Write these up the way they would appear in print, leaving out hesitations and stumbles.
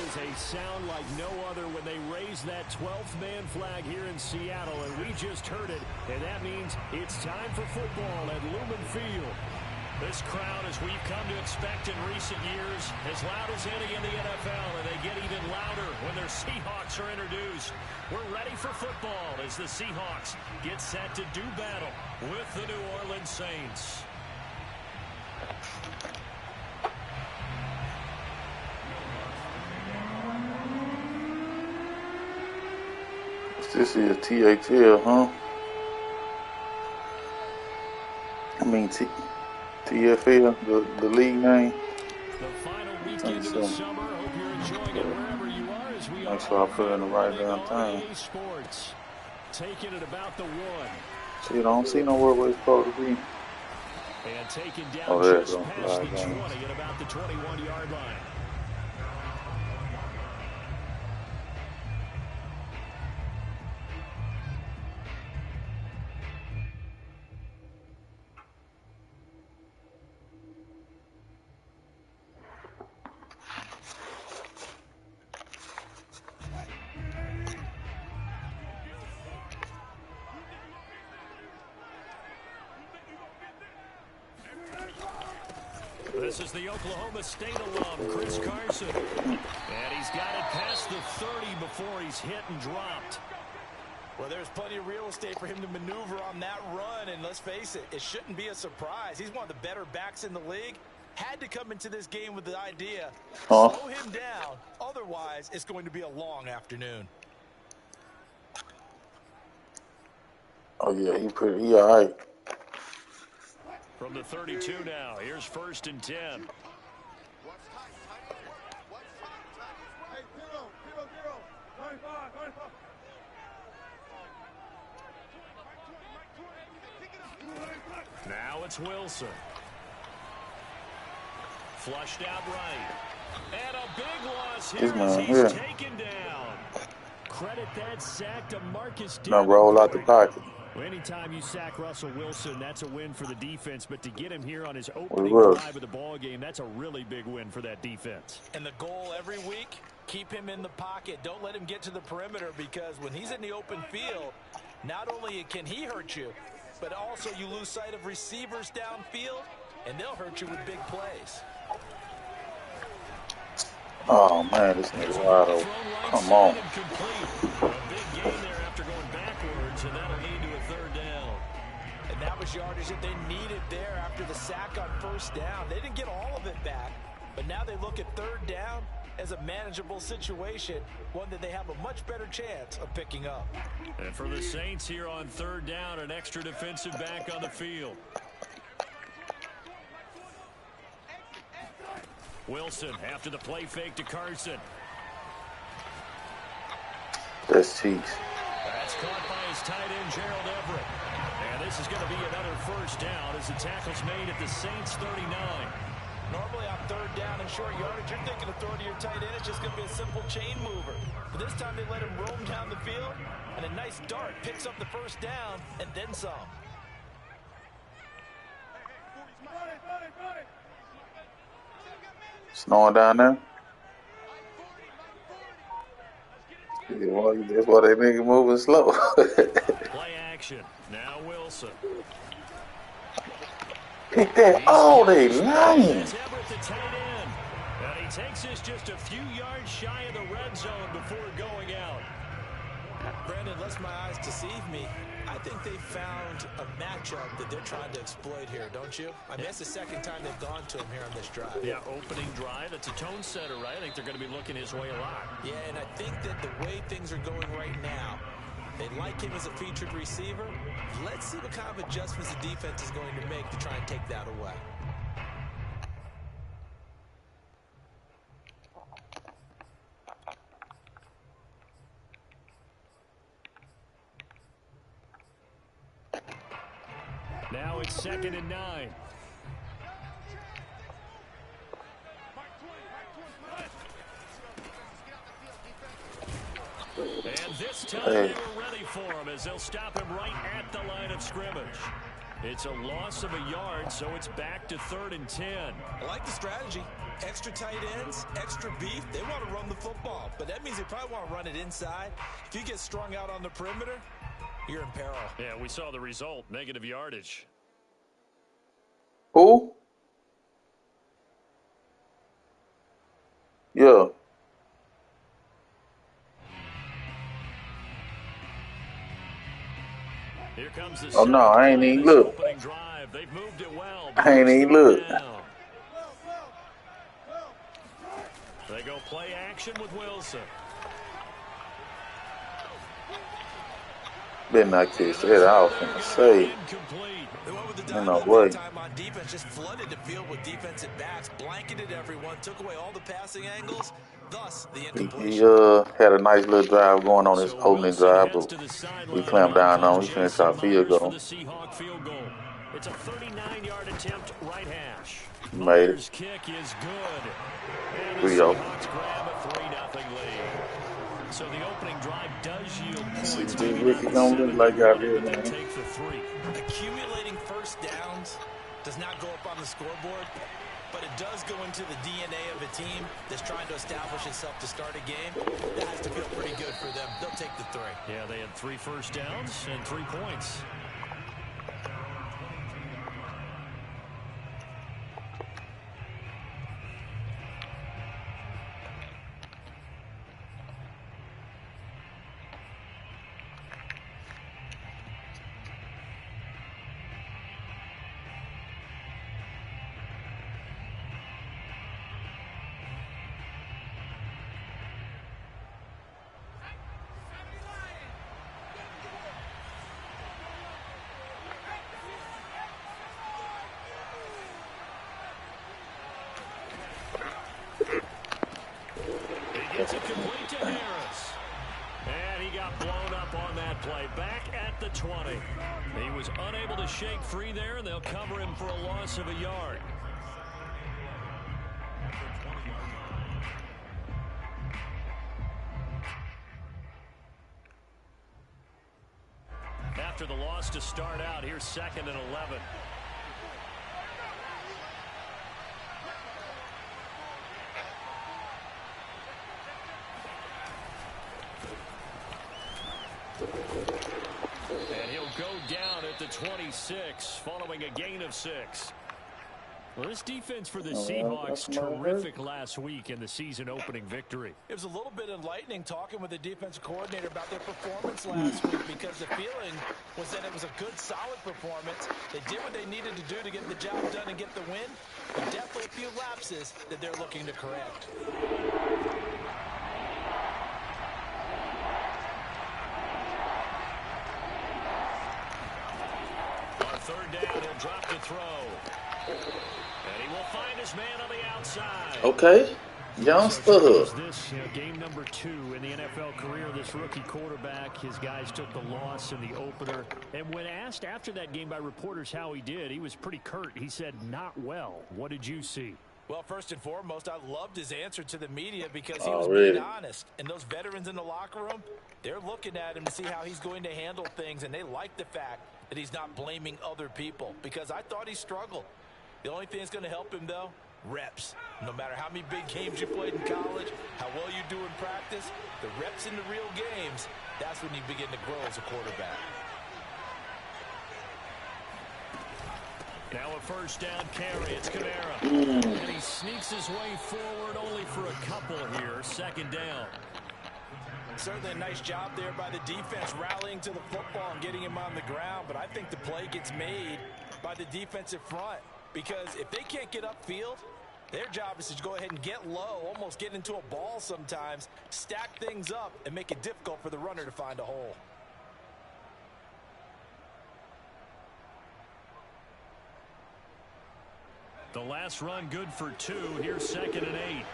is a sound like no other when they raise that 12th man flag here in Seattle, and we just heard it, and that means it's time for football at Lumen Field. This crowd, as we've come to expect in recent years, as loud as any in the NFL, and they get even louder when their Seahawks are introduced. We're ready for football as the Seahawks get set to do battle with the New Orleans Saints. This is THL, huh? I mean TFL, the league name. The final weekend of the summer. Hope you're enjoying it wherever you are, as we make sure I put in the right damn thing. Sports. Taking it about the 1. See, I don't see nowhere where it's supposed to be. And taken down just past the 20 at about the 21-yard line. This is the Oklahoma State alum, Chris Carson. And he's got it past the 30 before he's hit and dropped. Well, there's plenty of real estate for him to maneuver on that run. And let's face it, it shouldn't be a surprise. He's one of the better backs in the league. Had to come into this game with the idea, slow him down. Otherwise, it's going to be a long afternoon. Oh, yeah, he all right. From the 32 now, here's 1st and 10. Now it's Wilson. Flushed out right. And a big loss here as he's taken down. Credit that sack to Marcus Davenport. Now roll out the pocket. Well, anytime you sack Russell Wilson, that's a win for the defense. But to get him here on his opening drive of the ball game, that's a really big win for that defense. And the goal every week, keep him in the pocket. Don't let him get to the perimeter, because when he's in the open field, not only can he hurt you, but also you lose sight of receivers downfield, and they'll hurt you with big plays. Oh, man, this nigga wide open. Come on. A big gain there after going backwards, and that'll lead to a 3rd down. And that was yardage that they needed there after the sack on 1st down. They didn't get all of it back, but now they look at 3rd down as a manageable situation, one that they have a much better chance of picking up. And for the Saints here on 3rd down, an extra defensive back on the field. Wilson after the play fake to Carson. That's cheese. That's caught by his tight end, Gerald Everett. And this is going to be another 1st down as the tackle's made at the Saints 39. Normally on 3rd down and short yardage, you're thinking of throwing to your tight end. It's just going to be a simple chain mover. But this time they let him roam down the field, and a nice dart picks up the 1st down and then some. Snowing down there? Yeah, well, that's why they nigga moving slow. Play action. Now Wilson. Pick that. Oh, they lying. And he takes this just a few yards shy of the red zone before going out. Brandon, lest my eyes deceive me, I think they found a matchup that they're trying to exploit here, don't you? I mean, that's the 2nd time they've gone to him here on this drive. Yeah, opening drive. It's a tone setter, right? I think they're going to be looking his way a lot. Yeah, and I think that the way things are going right now, they like him as a featured receiver. Let's see what kind of adjustments the defense is going to make to try and take that away. Now it's 2nd and 9. And this time they were ready for him as they'll stop him right at the line of scrimmage. It's a loss of a yard, so it's back to 3rd and 10. I like the strategy. Extra tight ends, extra beef, they want to run the football. But that means they probably want to run it inside. If you get strung out on the perimeter, you're in peril. Yeah, we saw the result, negative yardage. Who? Yeah. Here comes the Oh no, I ain't even look. They've moved it well. I ain't even look. They go play action with Wilson. Better not catch that. I was gonna say. No way. Time on defense, just flooded the field with defensive backs, blanketed everyone, took away all the passing angles. Thus, the incompletion. He had a nice little drive going on his opening drive, but we clamped down on him. He finished our field goal. It's a 39-yard attempt, right hash. Made it. Kick is good. And the Seahawks grab a 3-0 lead. So the opening drive does yield points. Ricky don't look like out here, man. Take the 3. Accumulating first downs does not go up on the scoreboard, but it does go into the DNA of a team that's trying to establish itself to start a game. That has to feel pretty good for them. They'll take the 3. Yeah, they had 3 first downs and 3 points. Gets it complete to Harris. And he got blown up on that play. Back at the 20. He was unable to shake free there, and they'll cover him for a loss of a yard. After the loss to start out, here's 2nd and 11. And he'll go down at the 26 following a gain of 6. Well, this defense for the Seahawks, terrific last week in the season opening victory. It was a little bit enlightening talking with the defensive coordinator about their performance last week, because the feeling was that it was a good, solid performance. They did what they needed to do to get the job done and get the win, but definitely a few lapses that they're looking to correct. On 3rd down, he'll drop to throw. And he will find his man on the outside. Okay. Youngster. This game number 2 in the NFL career, this rookie quarterback. His guys took the loss in the opener. And when asked after that game by reporters how he did, he was pretty curt. He said, not well. What did you see? Well, first and foremost, I loved his answer to the media because he was being honest. And those veterans in the locker room, they're looking at him to see how he's going to handle things. And they like the fact that he's not blaming other people, because I thought he struggled. The only thing that's going to help him, though, reps. No matter how many big games you played in college, how well you do in practice, the reps in the real games, that's when you begin to grow as a quarterback. Now a 1st down carry. It's Kamara. And he sneaks his way forward only for a couple here. 2nd down. Certainly a nice job there by the defense, rallying to the football and getting him on the ground. But I think the play gets made by the defensive front, because if they can't get upfield, their job is to go ahead and get low, almost get into a ball sometimes, stack things up, and make it difficult for the runner to find a hole. The last run good for 2. Here's 2nd and 8.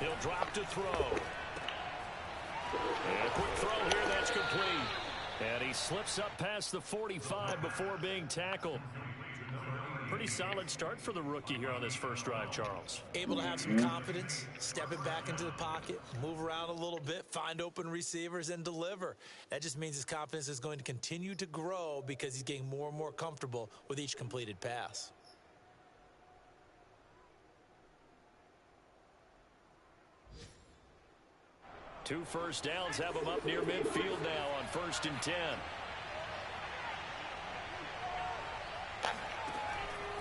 He'll drop to throw. And a quick throw here, that's complete. And he slips up past the 45 before being tackled. Pretty solid start for the rookie here on this first drive, Charles. Able to have some confidence, stepping back into the pocket, move around a little bit, find open receivers, and deliver. That just means his confidence is going to continue to grow because he's getting more and more comfortable with each completed pass. Two first downs have him up near midfield now on 1st and 10.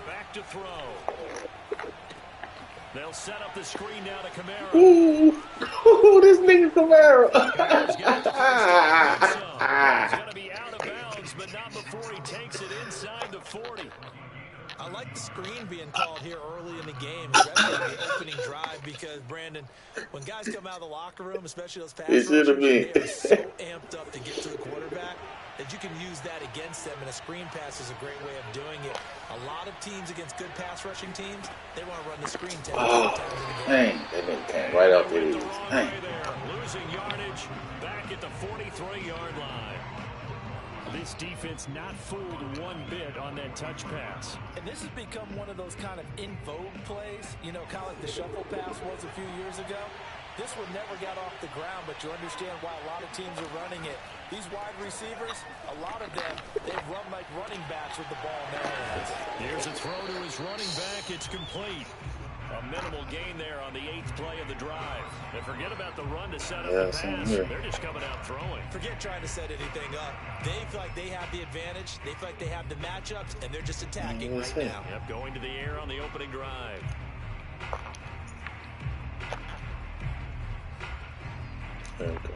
Back to throw. They'll set up the screen now to Kamara. Ooh, this nigga Kamara. He's going to be out of bounds, but not before he takes it inside the 40. I like the screen being called here early in the game, especially on the opening drive, because, Brandon, when guys come out of the locker room, especially those pass rushers, they are so amped up to get to the quarterback that you can use that against them, and a screen pass is a great way of doing it. A lot of teams against good pass rushing teams, they want to run the screen 10 times in the game. Dang, that nigga came right off the ears. Losing yardage back at the 43-yard line. This defense not fooled one bit on that touch pass. And this has become one of those kind of in vogue plays, you know, kind of like the shuffle pass was a few years ago. This one never got off the ground, but you understand why a lot of teams are running it. These wide receivers, a lot of them, they run like running backs with the ball in their hands. Here's a throw to his running back. It's complete. A minimal gain there on the 8th play of the drive. And forget about the run to set up the pass. They're just coming out throwing. Forget trying to set anything up. They feel like they have the advantage. They feel like they have the matchups, and they're just attacking right now. Yep, going to the air on the opening drive. There we go.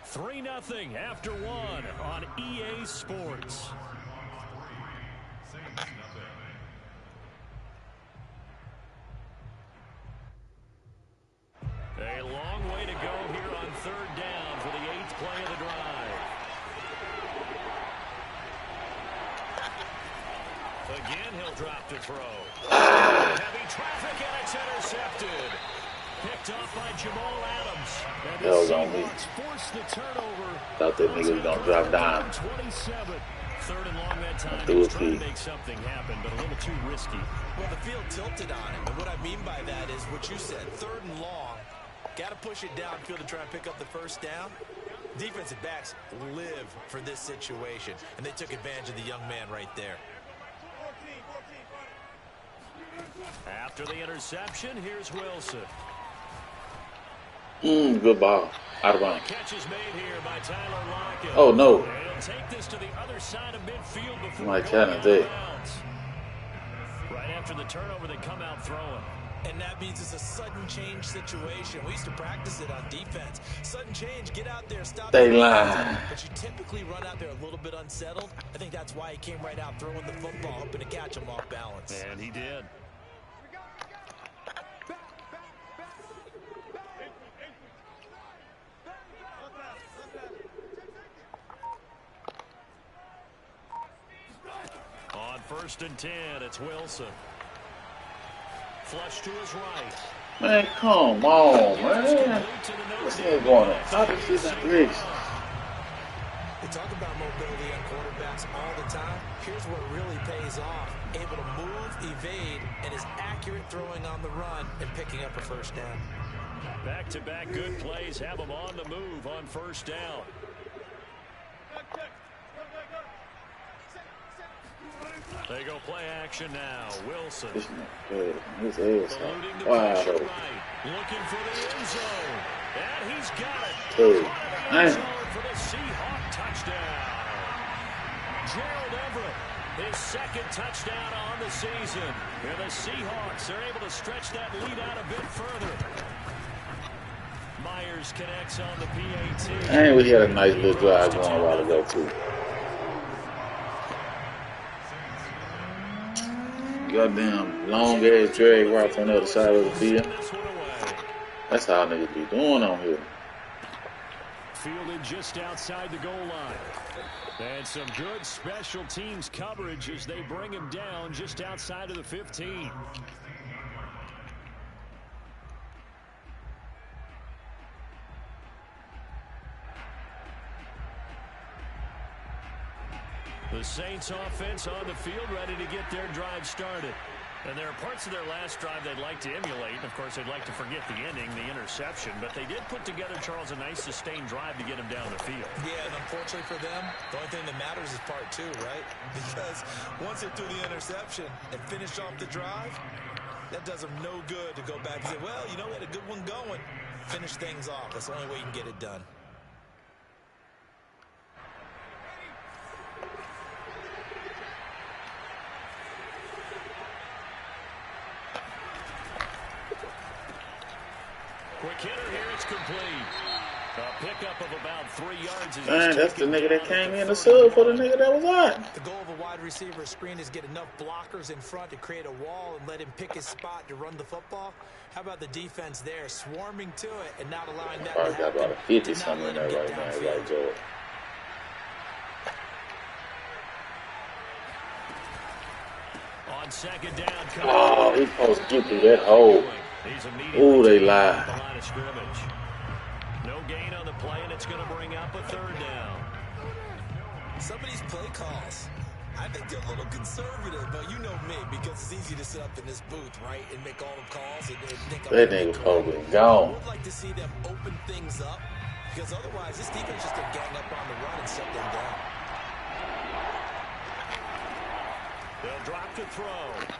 Three 3-0 after one on EA Sports. A long way to go here on 3rd down for the 8th play of the drive. Again, he'll drop to throw. Heavy traffic, and it's intercepted. Picked off by Jamal Adams. That was on me. Forced the turnover. Thought that nigga was gonna drop down. 27. 3rd and long that time. He was was trying to make something happen, but a little too risky. Well, the field tilted on him, and what I mean by that is what you said. 3rd and long. Got to push it downfield to try and pick up the first down. Defensive backs live for this situation, and they took advantage of the young man right there. After the interception, here's Wilson. Good ball. Out of bounds. Catch is made here by Tyler Lockett. Oh, no. And he'll take this to the other side of midfield before My going challenge out there. of bounds. Right after the turnover, they come out throwing. And that means it's a sudden change situation. We used to practice it on defense. Sudden change, get out there, stop. They line. But you typically run out there a little bit unsettled. I think that's why he came right out throwing the football, hoping to catch him off balance. And he did. On 1st and 10, it's Wilson. Flush to his right. Man, come on, man. What's going on? How does this breaks? They talk about mobility on quarterbacks all the time. Here's what really pays off. Able to move, evade, and is accurate throwing on the run and picking up a first down. Back-to-back good plays have them on the move on 1st down. They go play action now. Wilson. His ass. Wow. Wow. Looking for the end zone. And he's got it. Hey, End zone for the Seahawk touchdown. Gerald Everett, his 2nd touchdown on the season. And the Seahawks are able to stretch that lead out a bit further. Myers connects on the PAT. And we had a nice little drive going a while ago, too. Goddamn long ass drag route on the other side of the field. That's how niggas be doing on here. Fielded just outside the goal line. And some good special teams coverage as they bring him down just outside of the 15. The Saints offense on the field, ready to get their drive started. And there are parts of their last drive they'd like to emulate. And, of course, they'd like to forget the ending, the interception. But they did put together, Charles, a nice sustained drive to get them down the field. Yeah, and unfortunately for them, the only thing that matters is part two, right? Because once they threw the interception and finished off the drive, that does them no good to go back and say, well, you know, we had a good one going. Finish things off. That's the only way you can get it done. Quick hitter here, it's complete. A pickup of about 3 yards. Man, that's the nigga that came in the sub for the nigga that was out. The goal of a wide receiver screen is get enough blockers in front to create a wall and let him pick his spot to run the football. How about the defense there, swarming to it and not allowing that to happen? Got about a 50-something in there right now, right, Joe? On second down, oh, he's supposed to get through that hole. Ooh, they lied. No gain on the play, and it's going to bring up a third down. Some of these play calls, I think they're a little conservative, but you know me, because it's easy to sit up in this booth, right, and make all the calls and think that nigga's probably gone. I would like to see them open things up, because otherwise this defense is just going to gang up on the run and shut them down. They'll drop to throw.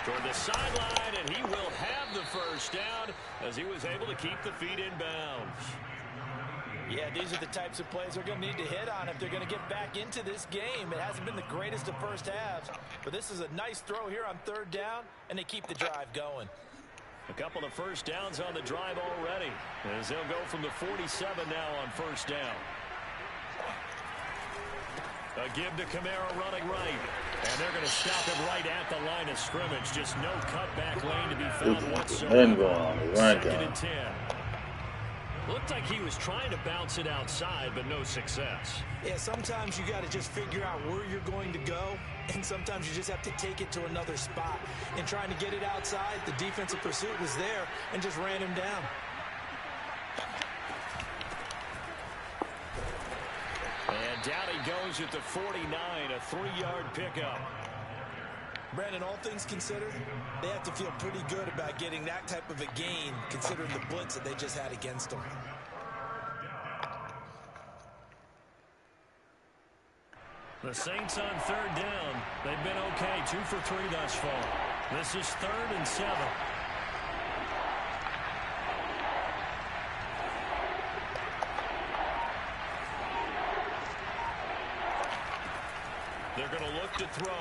Toward the sideline, and he will have the first down as he was able to keep the feet in bounds. Yeah, these are the types of plays they're going to need to hit on if they're going to get back into this game. It hasn't been the greatest of first halves, but this is a nice throw here on third down, and they keep the drive going. A couple of first downs on the drive already, as they'll go from the 47 now on first down. A give to Kamara running right. And they're going to stop him right at the line of scrimmage. Just no cutback lane to be found whatsoever. Second and 10. Looked like he was trying to bounce it outside, but no success. Yeah, sometimes you got to just figure out where you're going to go, and sometimes you just have to take it to another spot. And trying to get it outside, the defensive pursuit was there and just ran him down. And down he goes at the 49, a 3-yard pickup. Brandon, all things considered, they have to feel pretty good about getting that type of a gain, considering the blitz that they just had against them. The Saints on third down. They've been okay, 2 for 3 thus far. This is 3rd and 7. They're going to look to throw.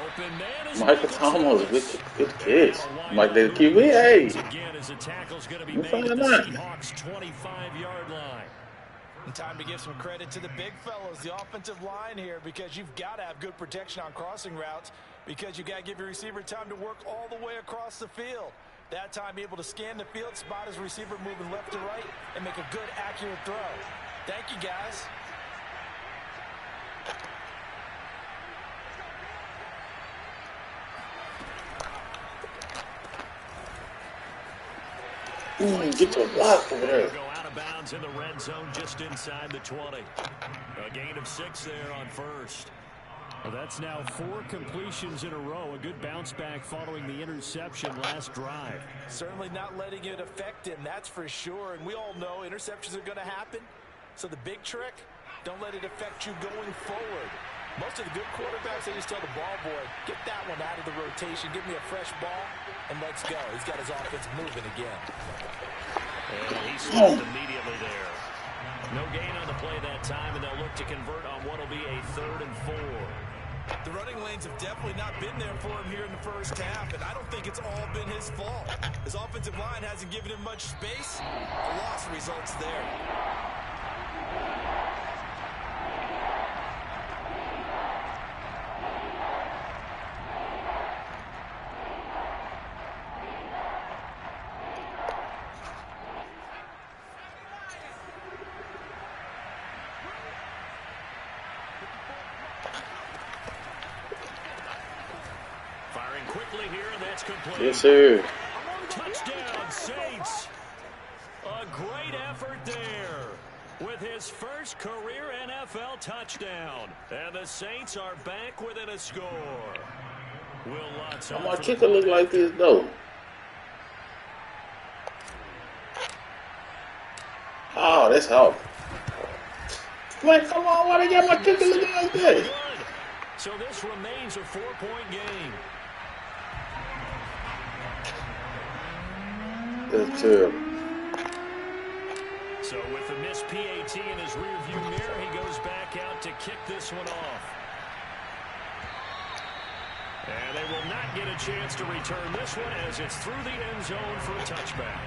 Open man is Michael Thomas, good catch. Mike, the QB, hey. Again, as the tackle's going to be made at the Seahawks 25-yard line. And time to give some credit to the big fellows, the offensive line here, because you've got to have good protection on crossing routes, because you've got to give your receiver time to work all the way across the field. That time, able to scan the field, spot his receiver moving left to right, and make a good, accurate throw. Thank you, guys. Get your block over there. Go out of bounds in the red zone just inside the 20. A gain of 6 there on first. Well, that's now 4 completions in a row. A good bounce back following the interception last drive. Certainly not letting it affect him, that's for sure. And we all know interceptions are going to happen. So the big trick, don't let it affect you going forward. Most of the good quarterbacks, they just tell the ball boy, get that one out of the rotation, give me a fresh ball, and let's go. He's got his offense moving again. And he stopped immediately there. No gain on the play that time, and they'll look to convert on what will be a 3rd and 4. The running lanes have definitely not been there for him here in the first half, and I don't think it's all been his fault. His offensive line hasn't given him much space. A loss results there. Quickly here, and that's complete. Yes, sir. Touchdown, Saints. A great effort there with his first career NFL touchdown. And the Saints are back within a score. Will Lutz. My kicker look like this, though. Oh, that's hard. Man, come on, why they got my kicker looking like that? So this remains a 4-point game. That's terrible. So with the missed PAT in his rearview mirror, he goes back out to kick this one off. And they will not get a chance to return this one as it's through the end zone for a touchback.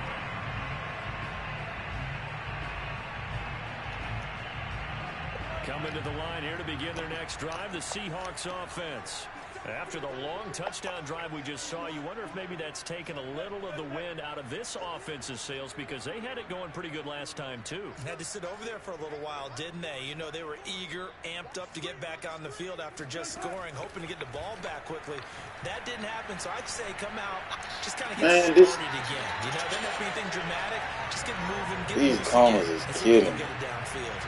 Coming to the line here to begin their next drive, the Seahawks offense. After the long touchdown drive we just saw, you wonder if maybe that's taken a little of the wind out of this offense's sails because they had it going pretty good last time, too. Had to sit over there for a little while, didn't they? You know, they were eager, amped up to get back on the field after just scoring, hoping to get the ball back quickly. That didn't happen, so I'd say come out, just kind of get started again. You know, doesn't have to be anything dramatic. Just get moving, get these corners is killing. Get it downfield.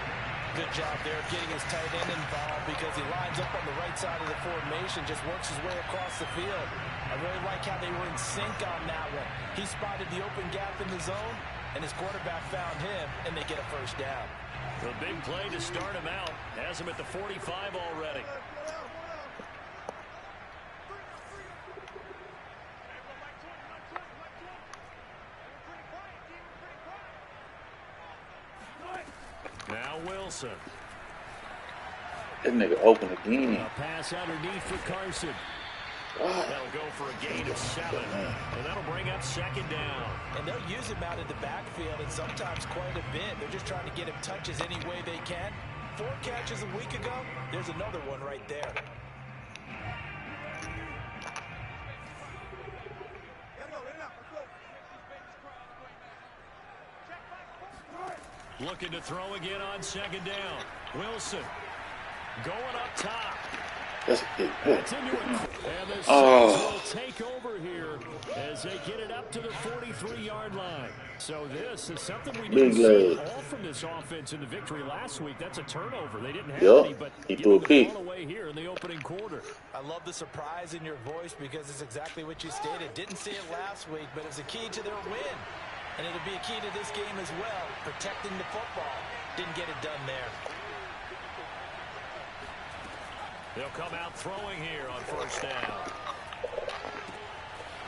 Good job there of getting his tight end involved because he lines up on the right side of the formation, just works his way across the field. I really like how they were in sync on that one. He spotted the open gap in the zone, and his quarterback found him, and they get a first down. The big play to start him out has him at the 45 already. Now Wilson. That nigga open again. A pass underneath for Carson. That'll go for a gain of 7. And that'll bring up second down. And they'll use him out in the backfield, and sometimes quite a bit. They're just trying to get him touches any way they can. 4 catches a week ago. There's another one right there. Looking to throw again on second down. Wilson going up top. That's into it. And the Saints will take over here as they get it up to the 43-yard line. So this is something we didn't see all from this offense in the victory last week. That's a turnover. They didn't have any, but he threw a pick away here in the opening quarter. I love the surprise in your voice because it's exactly what you stated. Didn't see it last week, but it's a key to their win. And it'll be a key to this game as well, protecting the football. Didn't get it done there. They'll come out throwing here on first down.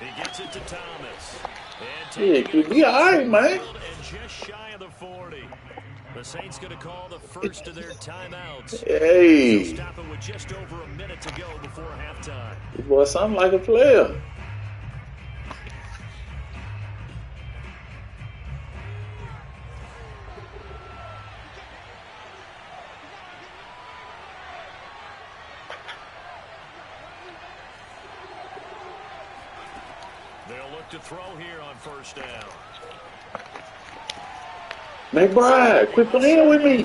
He gets it to Thomas. Yeah, all right, man. And just shy of the 40. The Saints going to call the first of their timeouts. Hey. They'll stop it with just over a minute to go before halftime. This boy sounds like a player. To throw here on first down. McBride, quit playing with me.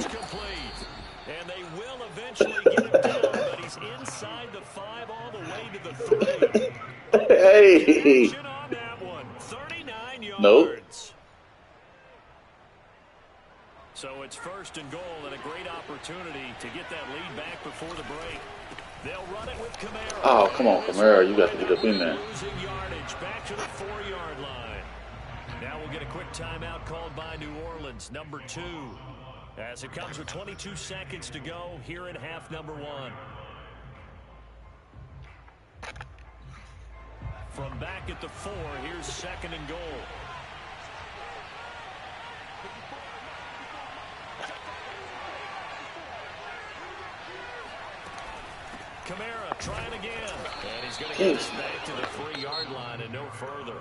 And they will eventually get him down, but he's inside the 5 all the way to the 3. Hey. On that one, 39 yards. Nope. So it's first and goal and a great opportunity to get that lead back before the break. They'll run it with Kamara. Oh, come on, Kamara. You got to get up in there. Losing yardage back to the 4-yard line. Now we'll get a quick timeout called by New Orleans, number 2. As it comes with 22 seconds to go here in half number 1. From back at the 4, here's second and goal. Kamara trying again. And he's going to get us back to the 3-yard line and no further.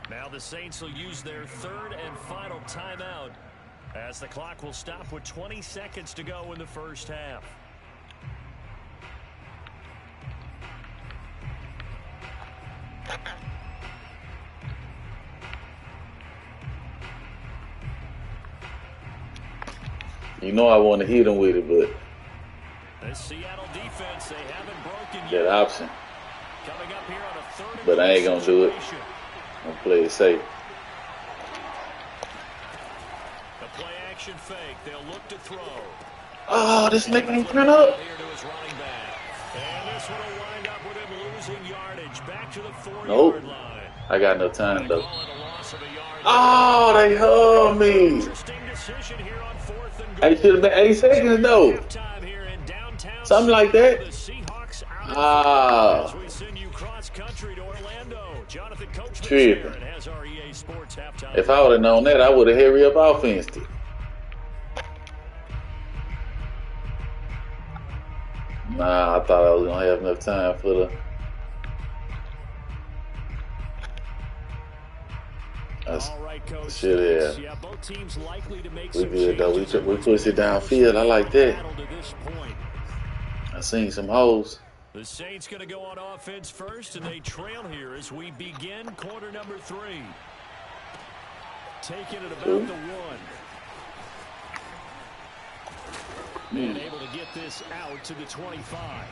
Now the Saints will use their third and final timeout as the clock will stop with 20 seconds to go in the first half. You know I want to hit him with it, but the Seattle defense, they haven't broken yet. That option. Coming up here on a third but I ain't going to do it. I'm going to play it safe. Play-action fake. They'll look to throw. Oh, this nigga ain't print up. And this one will wind up with him losing yardage back to the 4-yard line. I got no time though. Oh, they hung me. It should have been 8 seconds though. Something like that. Ah. Tripping. If I would have known that, I would have hurry up offensed it. Nah, I thought I was gonna have enough time for the. All right, coach. Shit, yeah. Both teams likely to make we good though. We push it downfield. I like that. I seen some holes. The Saints going to go on offense first, and they trail here as we begin quarter number 3. Taking it about the 1. And able to get this out to the 25.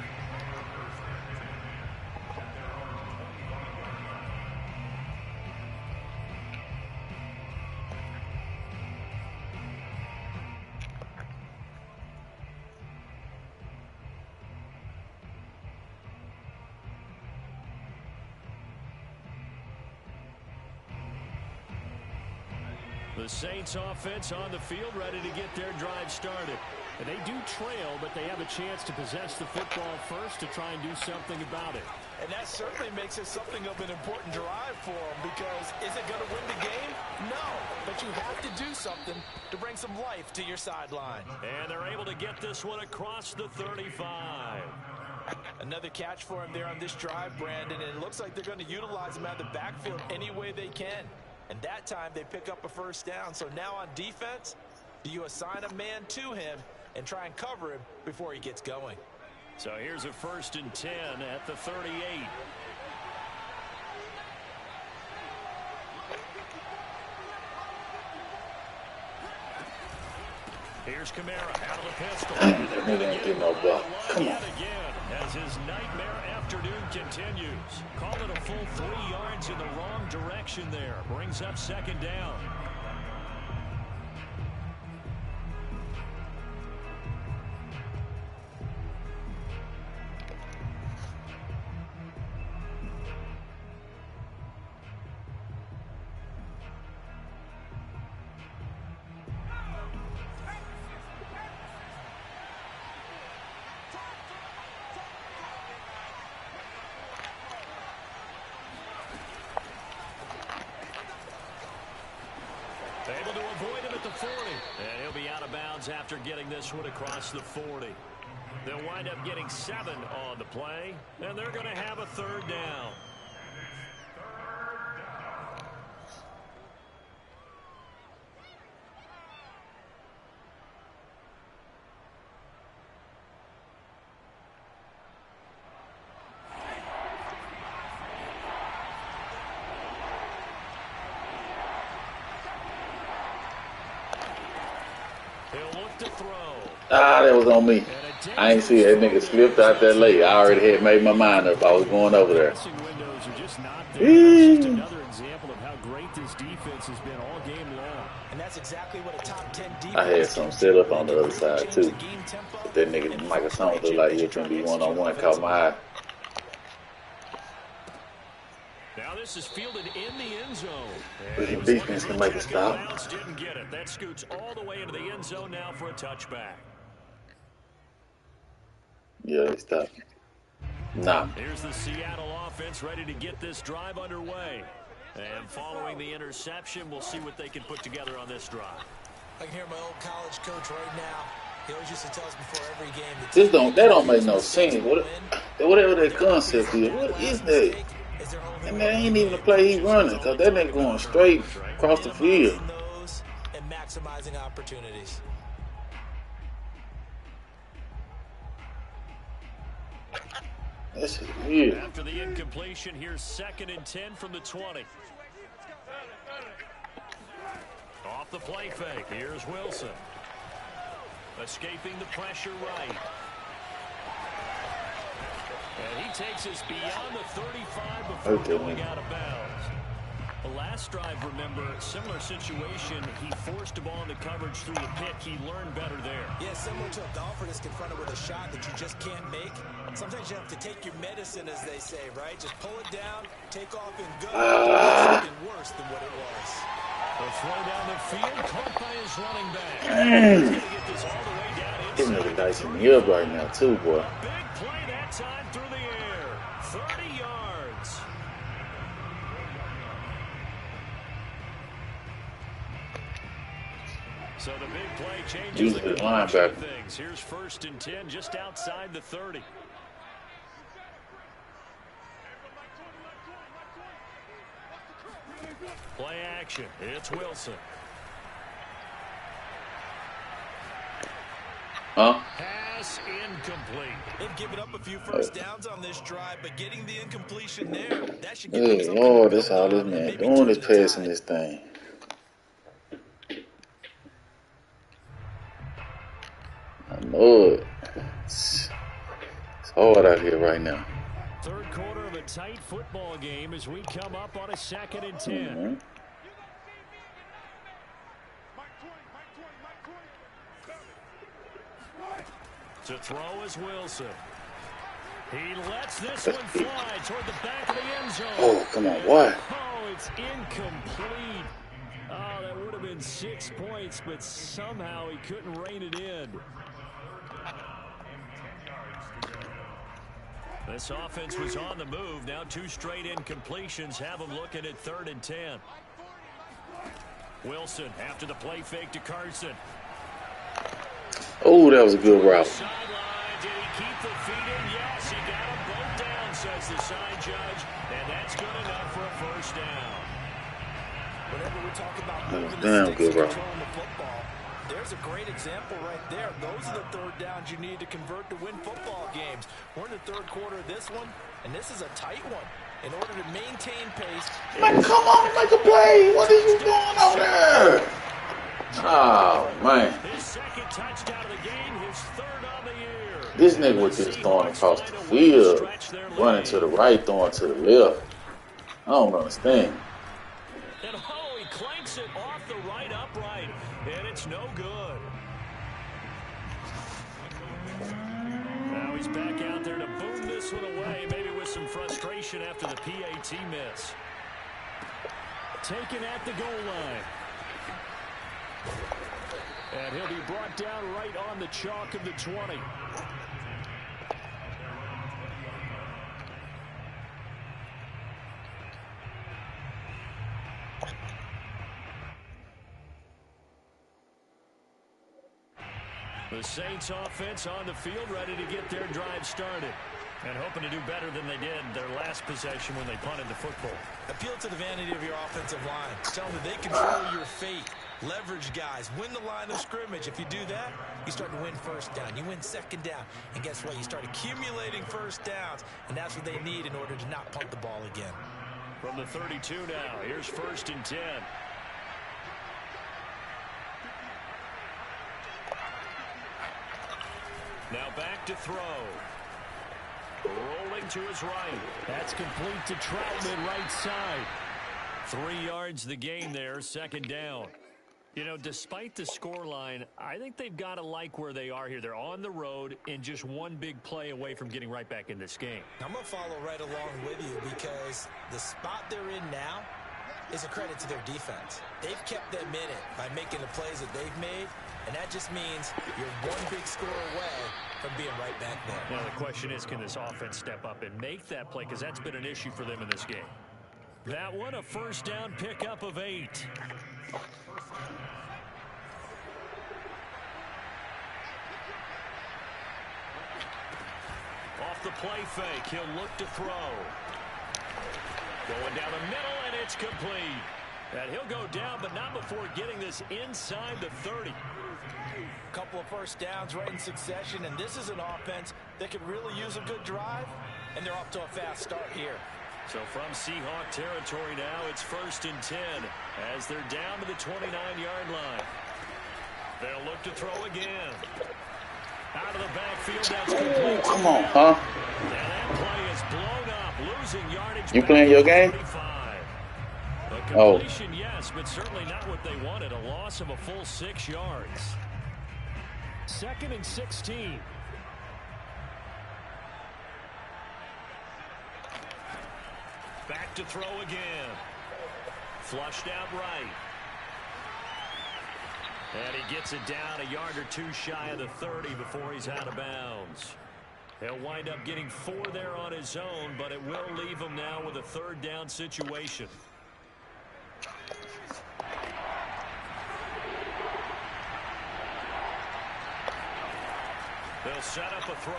The Saints offense on the field, ready to get their drive started. And they do trail, but they have a chance to possess the football first to try and do something about it. And that certainly makes it something of an important drive for them, because is it going to win the game? No, but you have to do something to bring some life to your sideline. And they're able to get this one across the 35. Another catch for him there on this drive, Brandon, and it looks like they're going to utilize him out of the backfield any way they can. And that time they pick up a first down. So now on defense, do you assign a man to him and try and cover him before he gets going? So here's a 1st and 10 at the 38. Here's Kamara out of the pistol. He didn't get no ball. Come on. As his nightmare afternoon continues. Call it a full 3 yards in the wrong direction there. Brings up 2nd down. Able to avoid him at the 40. And he'll be out of bounds after getting this one across the 40. They'll wind up getting 7 on the play, and they're going to have a 3rd down. Ah, that was on me. I ain't see that nigga slipped out that late. I already had made my mind up. I was going over there. Another example of how great this defense has been all game long. And that's exactly what a top 10 defense. I had some set up on the other side too. But that nigga Michael Thomas looked like he was gonna be one-on-one. Caught my eye. Now this is fielded in the end zone. The defense can make a stop. Didn't get it. That scoots all the way into the end zone now for a touchback. Yeah, they stopped. Nah. Here's the Seattle offense ready to get this drive underway. And following the interception, we'll see what they can put together on this drive. I can hear my old college coach right now. He always used to tell us before every game. That don't make no sense. Whatever that concept is, what is that? And that ain't even a play he running, because that nigga going straight across the field. And maximizing opportunities. That's weird. After the incompletion, here's 2nd and 10 from the 20. Off the play fake, here's Wilson. Escaping the pressure right. And he takes us beyond the 35 before going out of bounds. The last drive, remember, similar situation. He forced the ball into coverage through the pick. He learned better there. Yeah, similar to a golfer that's confronted with a shot that you just can't make. Sometimes you have to take your medicine, as they say, right? Just pull it down, take off, and go. It's something worse than what it was. The throw down the field, caught by his running back. He's going to get this all the way down inside. He's another dice in the up right now, too, boy. A big play that time through the air. 30 yards. So the big play changes the complexion of things. Here's 1st and 10 just outside the 30. Play action. It's Wilson. Pass incomplete. They've given up a few first downs on this drive, but getting the incompletion there, that should give them something. Lord, that's all this man doing is passing this thing. I know it. It's hard out here right now. Third quarter of a tight football game as we come up on a 2nd and 10. To throw is Wilson. He lets this one fly toward the back of the end zone. Oh, come on, what? Oh, it's incomplete. Oh, that would have been 6 points, but somehow he couldn't rein it in. This offense was on the move. Now 2 straight incompletions have them looking at 3rd and 10. Wilson after the play fake to Carson. Oh, that was a good route. Sideline. Did he keep the feet in? Yes, he got them both down, says the side judge. And that's good enough for a 1st down. Whenever we're talking about moving damn the sticks good and route. controlling the football, there's a great example right there. Those are the 3rd downs you need to convert to win football games. We're in the 3rd quarter of this one, and this is a tight one. In order to maintain pace. Man, come on, make a play. What are you doing over there? Oh, man. His 2nd touchdown of the game, his 3rd on the year. This nigga was just throwing across the field, running to the right, throwing to the left. I don't understand. And oh, he clanks it off the right upright, and it's no good. Now he's back out there to boom this one away, maybe with some frustration after the PAT miss. Taken at the goal line. And he'll be brought down right on the chalk of the 20. The Saints offense on the field, ready to get their drive started. And hoping to do better than they did their last possession when they punted the football. Appeal to the vanity of your offensive line. Tell them that they control your fate. Leverage guys. Win the line of scrimmage. If you do that, you start to win 1st down. You win 2nd down. And guess what? You start accumulating 1st downs. And that's what they need in order to not punt the ball again. From the 32 now, here's 1st and 10. Now back to throw. Rolling to his right. That's complete to Troutman, right side. 3 yards the gain there, 2nd down. You know, despite the scoreline, I think they've got to like where they are here. They're on the road and just one big play away from getting right back in this game. I'm going to follow right along with you because the spot they're in now is a credit to their defense. They've kept them in it by making the plays that they've made, and that just means you're one big score away from being right back there. Now, the question is, can this offense step up and make that play? Because that's been an issue for them in this game. That one, a 1st down pickup of 8. Off the play fake, he'll look to throw. Going down the middle, and it's complete. And he'll go down, but not before getting this inside the 30. A couple of 1st downs right in succession, and this is an offense that could really use a good drive, and they're off to a fast start here. So from Seahawk territory now, it's 1st and 10 as they're down to the 29-yard line. They'll look to throw again. Out of the backfield, that's complete. Come on, huh? And that play is blown up, losing yardage. You playing your game? 35. A completion, yes, but certainly not what they wanted. A loss of a full 6 yards. 2nd and 16. Back to throw again. Flushed out right. And he gets it down a yard or two shy of the 30 before he's out of bounds. He'll wind up getting 4 there on his own, but it will leave him now with a 3rd down situation. They'll set up a throw.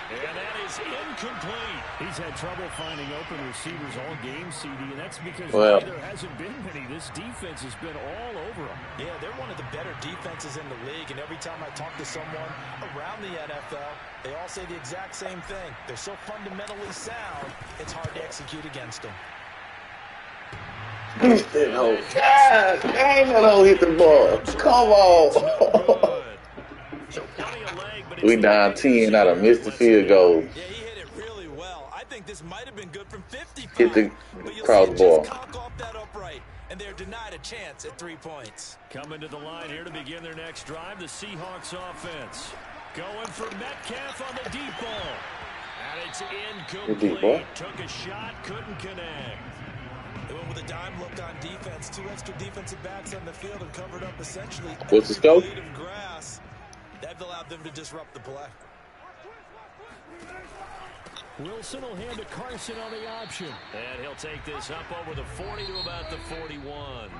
And that is incomplete. He's had trouble finding open receivers all game, CD, and that's because there hasn't been many. This defense has been all over them. Yeah, they're one of the better defenses in the league, and every time I talk to someone around the NFL, they all say the exact same thing. They're so fundamentally sound, it's hard to execute against them. God, dang, that don't hit the ball. Come on. We down 10 out of missed the field goal. Yeah, he hit it really well. I think this might have been good from 55. Hit the crossbar. Off that upright, and they're denied a chance at 3 points. Coming to the line here to begin their next drive, the Seahawks offense. Going for Metcalf on the deep ball. And it's incomplete. Took a shot, couldn't connect. They went with a dime look on defense. 2 extra defensive backs on the field and covered up essentially what's the scope? Of grass. That allowed them to disrupt the play. Wilson will hand to Carson on the option. And he'll take this up over the 40 to about the 41.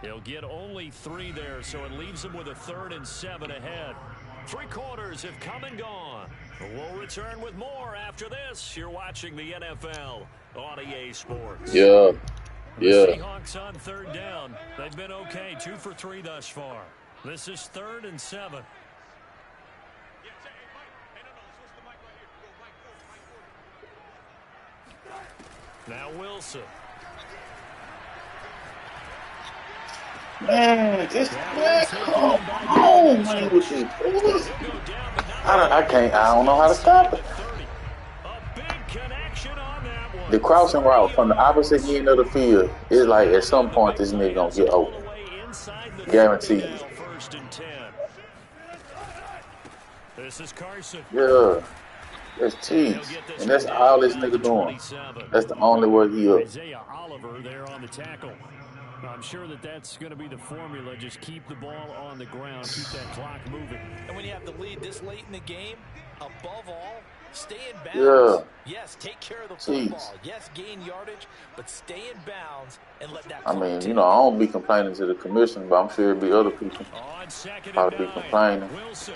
He'll get only 3 there, so it leaves him with a 3rd and 7 ahead. 3 quarters have come and gone. We'll return with more after this. You're watching the NFL on EA Sports. Yeah. The Seahawks on 3rd down. They've been okay, 2 for 3 thus far. This is 3rd and 7. Now Wilson. Man, come on, man, with these fools. I don't know how to stop it. The crossing route from the opposite end of the field is like at some point this nigga gonna get open. Guaranteed. This is Carson. Yeah. That's cheese. And that's all this nigga doing. That's the only way he up. Isaiah Oliver there on the tackle. I'm sure that's going to be the formula. Just keep the ball on the ground. Keep that clock moving. And when you have the lead this late in the game, above all, stay in bounds. Yeah. Yes, take care of the football. Yes, gain yardage, but stay in bounds and let that clock I don't be complaining to the commission, but I'm sure it'll be other people probably be complaining. Wilson.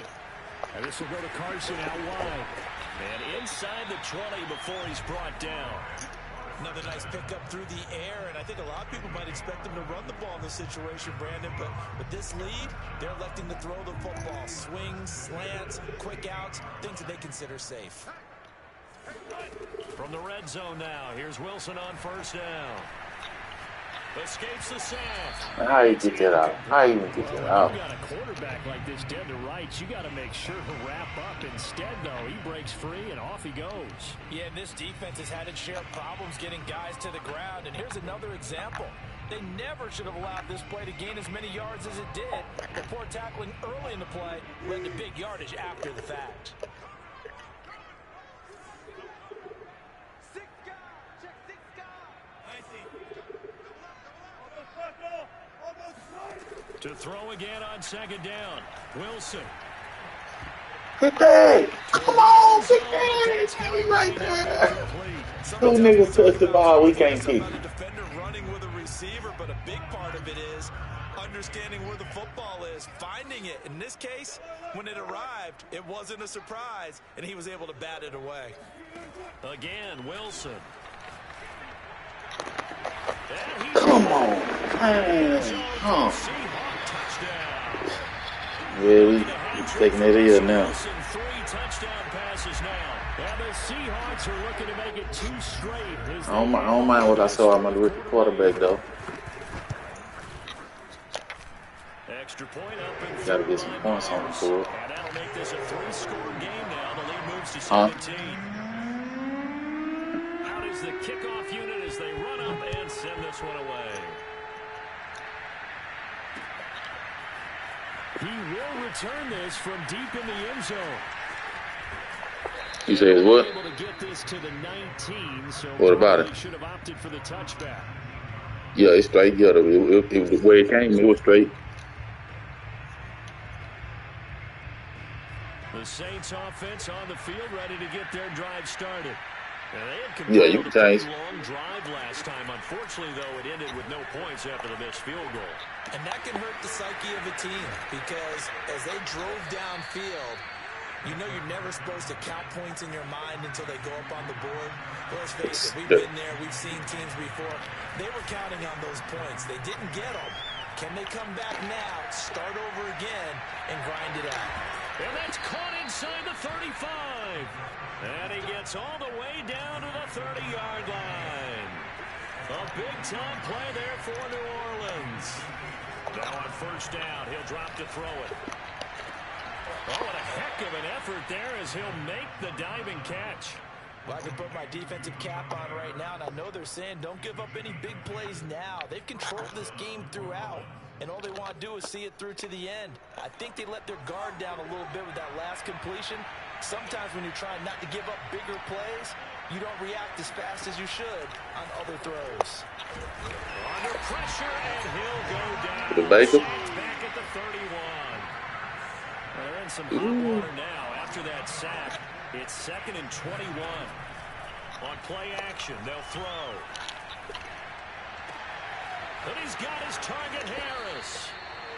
And this will go to Carson out wide. And inside the 20 before he's brought down. Another nice pickup through the air, and I think a lot of people might expect him to run the ball in this situation, Brandon, but with this lead, they're electing to throw the football. Swings, slants, quick outs, things that they consider safe. From the red zone now, here's Wilson on 1st down. Escapes the sack. How you get that out? How you even get that out? You got a quarterback like this dead to rights. You got to make sure to wrap up. Instead, though, he breaks free and off he goes. Yeah, and this defense has had its share of problems getting guys to the ground. And here's another example. They never should have allowed this play to gain as many yards as it did. The poor tackling early in the play led to big yardage after the fact. To throw again on 2nd down. Wilson. Hit that. Come on, hit that. It's right there. 2 niggas touch the ball. We can't keep. A defender running with a receiver, but a big part of it is understanding where the football is, finding it. In this case, when it arrived, it wasn't a surprise, and he was able to bat it away. Again, Wilson. Come on, man. Yeah, we taking it here now. 3 touchdown passes now. And the Seahawks are looking to make it 2 straight. I don't mind what I saw on my rookie quarterback, though. Extra point up and gotta get some points on the board. And that'll make this a 3-score game now. The lead moves to 17. Out is is the kickoff unit as they run up and send this one away. He will return this from deep in the end zone. You say what? Able to get this to the 19, so what about it? Should have opted for the touchback. Yeah, it's straight. Yeah, it was where it came. It was straight. The Saints offense on the field, ready to get their drive started. Yeah, you can change. Long drive last time. Unfortunately, though, it ended with no points after the missed field goal. And that can hurt the psyche of a team because as they drove downfield, you know you're never supposed to count points in your mind until they go up on the board. Let's face it, we've been there. We've seen teams before. They were counting on those points. They didn't get them. Can they come back now, start over again, and grind it out? And that's caught inside the 35. And he gets all the way down to the 30-yard line. A big-time play there for New Orleans. Now on first down, he'll drop to throw it. Oh, what a heck of an effort there as he'll make the diving catch. Well, I can put my defensive cap on right now, and I know they're saying don't give up any big plays now. They've controlled this game throughout, and all they want to do is see it through to the end. I think they let their guard down a little bit with that last completion. Sometimes when you're trying not to give up bigger plays, you don't react as fast as you should on other throws. Under pressure, and he'll go down. The Baker. Back at the 31. They're in some hot water now after that sack. It's 2nd and 21. On play action, they'll throw. And he's got his target, Harris.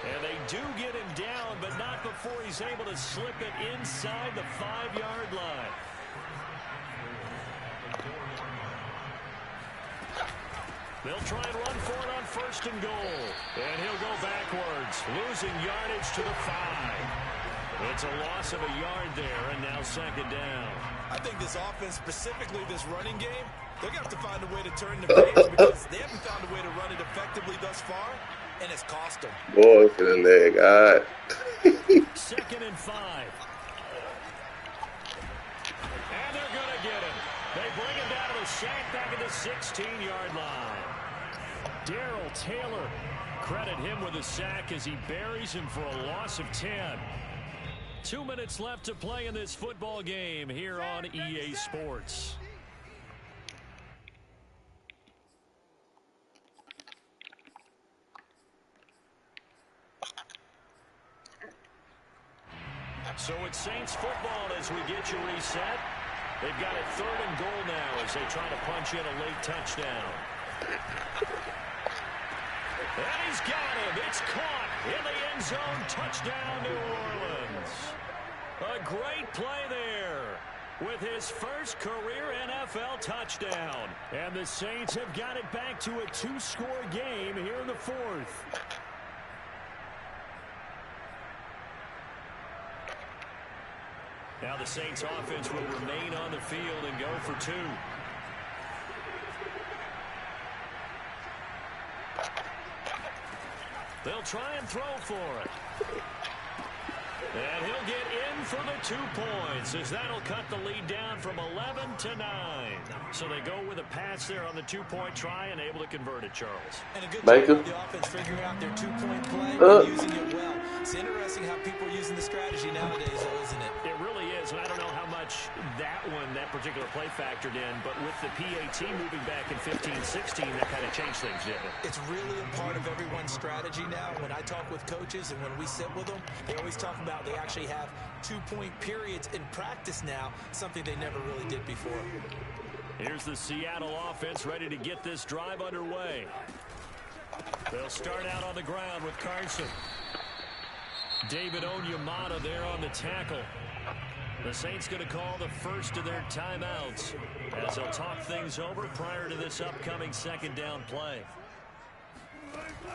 And they do get him down, but not before he's able to slip it inside the 5-yard line. They'll try and run for it on 1st and goal. And he'll go backwards, losing yardage to the 5. It's a loss of a yard there, and now 2nd down. I think this offense, specifically this running game, they're going to have to find a way to turn the page because they haven't found a way to run it effectively thus far, and it's cost them. Boy, for the leg, all right. 2nd and 5. And they're going to get him. They bring him down to the sack back at the 16-yard line. Darrell Taylor, credit him with a sack as he buries him for a loss of 10. 2 minutes left to play in this football game here on EA Sports. So it's Saints football as we get you reset. They've got it 3rd and goal now as they try to punch in a late touchdown. And he's got him. It's caught in the end zone. Touchdown, New Orleans. A great play there with his first career NFL touchdown. And the Saints have got it back to a 2-score game here in the 4th. Now the Saints offense will remain on the field and go for 2. They'll try and throw for it. And he'll get in for the 2 points as that'll cut the lead down from 11 to 9. So they go with a pass there on the 2-point try and able to convert it, Charles. And a good job of the offense figuring out their 2-point play and using it well. It's interesting how people are using the strategy nowadays, though, isn't it? It really is, and I don't know how much that particular play factored in, but with the PAT moving back in 15-16, that kind of changed things, didn't it? It's really a part of everyone's strategy now. When I talk with coaches and when we sit with them, they always talk about they actually have 2-point periods in practice now, something they never really did before. Here's the Seattle offense ready to get this drive underway. They'll start out on the ground with Carson. David Onyemata there on the tackle. The Saints going to call the first of their timeouts as they'll talk things over prior to this upcoming 2nd down play.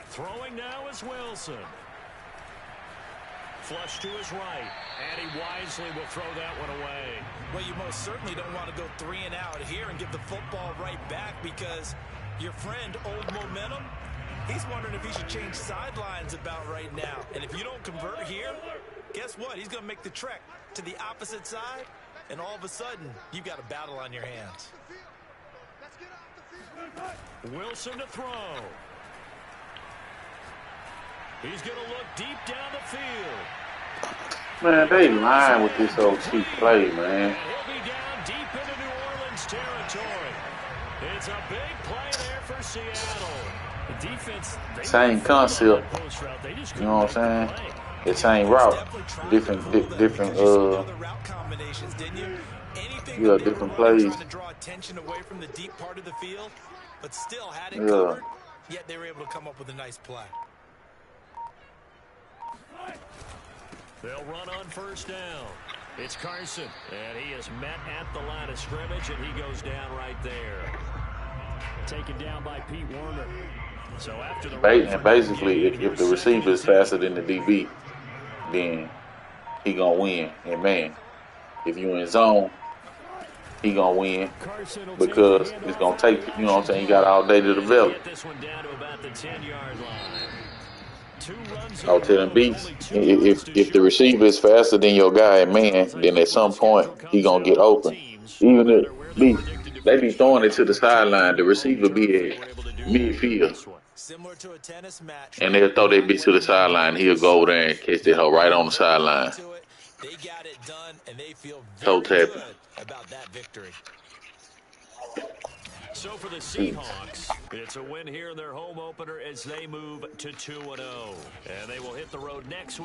Throwing now is Wilson. Flush to his right, and he wisely will throw that one away. Well, you most certainly don't want to go 3 and out here and give the football right back because your friend, Old Momentum, he's wondering if he should change sidelines about right now. And if you don't convert here, guess what? He's going to make the trek to the opposite side, and all of a sudden, you've got a battle on your hands. Wilson to throw. He's going to look deep down the field. Man, they lying with this old cheap play, man. He'll be down deep into New Orleans territory. It's a big play there for Seattle. The defense, same concept. You know what I'm saying? The same route, different yeah, different plays. To draw attention away from the deep part of the field, but still had it yeah. covered. Yet they were able to come up with a nice play. They'll run on first down. It's Carson, and he is met at the line of scrimmage, and he goes down right there. Taken down by Pete Werner. So after the and basically, if the receiver is faster than the DB, then he gonna win. And man, if you in zone, he gonna win because it's gonna take, you know what I'm saying, you got all day to develop. I'll tell them beats, if the receiver is faster than your guy, man, then at some point he gonna get open. Even if they be throwing it to the sideline, the receiver be at midfield. And they'll throw that bitch to the sideline. He'll go over there and catch that hoe right on the sideline. They got it done, and they feel toe very tapping. good about that victory. So for the Seahawks, it's a win here in their home opener as they move to 2-0. And they will hit the road next week.